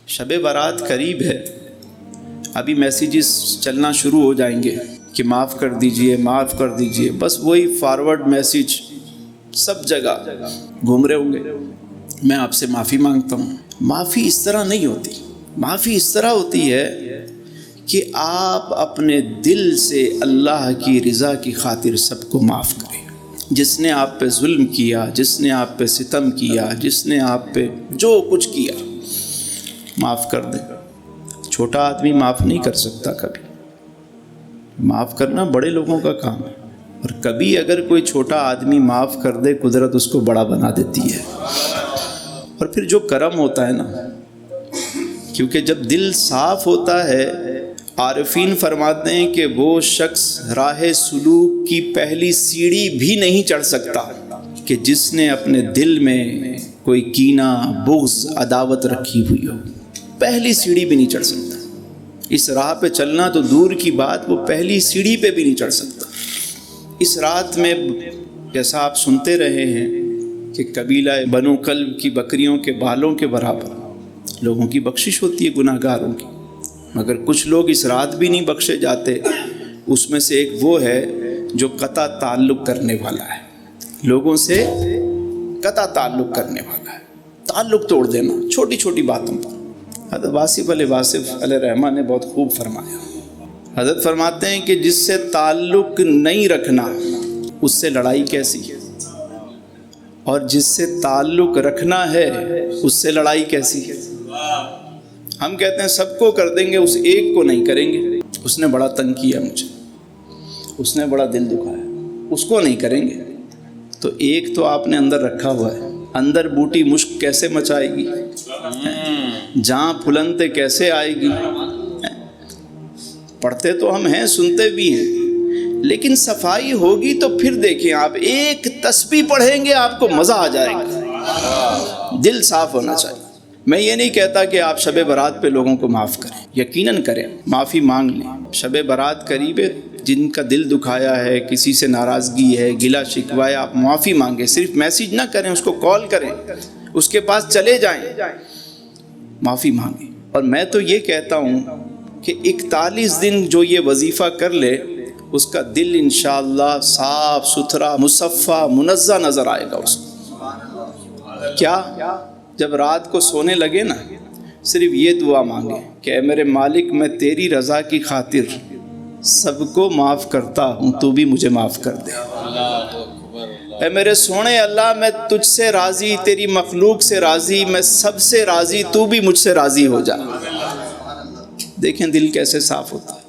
شب برات قریب ہے، ابھی میسیجز چلنا شروع ہو جائیں گے کہ معاف کر دیجئے، معاف کر دیجئے، بس وہی فارورڈ میسیج سب جگہ گھوم رہے ہوں گے۔ میں آپ سے معافی مانگتا ہوں۔ معافی اس طرح نہیں ہوتی، معافی اس طرح ہوتی ہے کہ آپ اپنے دل سے اللہ کی رضا کی خاطر سب کو معاف کریں۔ جس نے آپ پہ ظلم کیا، جس نے آپ پہ ستم کیا، جس نے آپ پہ جو کچھ کیا، معاف کر دیں۔ چھوٹا آدمی معاف نہیں کر سکتا کبھی، معاف کرنا بڑے لوگوں کا کام ہے، اور کبھی اگر کوئی چھوٹا آدمی معاف کر دے قدرت اس کو بڑا بنا دیتی ہے۔ اور پھر جو کرم ہوتا ہے نا، کیونکہ جب دل صاف ہوتا ہے، عارفین فرماتے ہیں کہ وہ شخص راہ سلوک کی پہلی سیڑھی بھی نہیں چڑھ سکتا کہ جس نے اپنے دل میں کوئی کینہ، بغض، عداوت رکھی ہوئی ہو، پہلی سیڑھی بھی نہیں چڑھ سکتا۔ اس راہ پہ چلنا تو دور کی بات، وہ پہلی سیڑھی پہ بھی نہیں چڑھ سکتا۔ اس رات میں جیسا آپ سنتے رہے ہیں کہ قبیلہ بنو کلب کی بکریوں کے بالوں کے برابر لوگوں کی بخشش ہوتی ہے، گناہ گاروں کی، مگر کچھ لوگ اس رات بھی نہیں بخشے جاتے۔ اس میں سے ایک وہ ہے جو قطع تعلق کرنے والا ہے، لوگوں سے قطع تعلق کرنے والا ہے، تعلق توڑ دینا چھوٹی چھوٹی باتوں پر۔ حضرت واصف علیہ واصف علیہ رحمہ نے بہت خوب فرمایا۔ حضرت فرماتے ہیں کہ جس سے تعلق نہیں رکھنا اس سے لڑائی کیسی ہے، اور جس سے تعلق رکھنا ہے اس سے لڑائی کیسی ہے۔ ہم کہتے ہیں سب کو کر دیں گے، اس ایک کو نہیں کریں گے، اس نے بڑا تنگ کیا مجھے، اس نے بڑا دل دکھایا، اس کو نہیں کریں گے۔ تو ایک تو آپ نے اندر رکھا ہوا ہے، اندر بوٹی مشک کیسے مچائے گی، جہاں پھلنتے کیسے آئے گی۔ پڑھتے تو ہم ہیں، سنتے بھی ہیں، لیکن صفائی ہوگی تو پھر دیکھیں آپ ایک تسبیح پڑھیں گے آپ کو مزہ آ جائے گا۔ دل صاف ہونا چاہیے۔ میں یہ نہیں کہتا کہ آپ شب برات پہ لوگوں کو معاف کریں، یقیناً کریں، معافی مانگ لیں۔ شب برات قریب ہے، جن کا دل دکھایا ہے، کسی سے ناراضگی ہے، گلہ شکوہ ہے، آپ معافی مانگیں، صرف میسیج نہ کریں، اس کو کال کریں، اس کے پاس چلے جائیں، معافی مانگیں۔ اور میں تو یہ کہتا ہوں کہ 41 دن جو یہ وظیفہ کر لے، اس کا دل انشاءاللہ صاف ستھرا، مصفہ، منزہ نظر آئے گا اس کو۔ کیا؟ جب رات کو سونے لگے نا، صرف یہ دعا مانگے کہ اے میرے مالک، میں تیری رضا کی خاطر سب کو معاف کرتا ہوں، تو بھی مجھے معاف کر دے۔ اے میرے سونے اللہ، میں تجھ سے راضی، تیری مخلوق سے راضی، میں سب سے راضی، تو بھی مجھ سے راضی ہو جا۔ دیکھیں دل کیسے صاف ہوتا ہے۔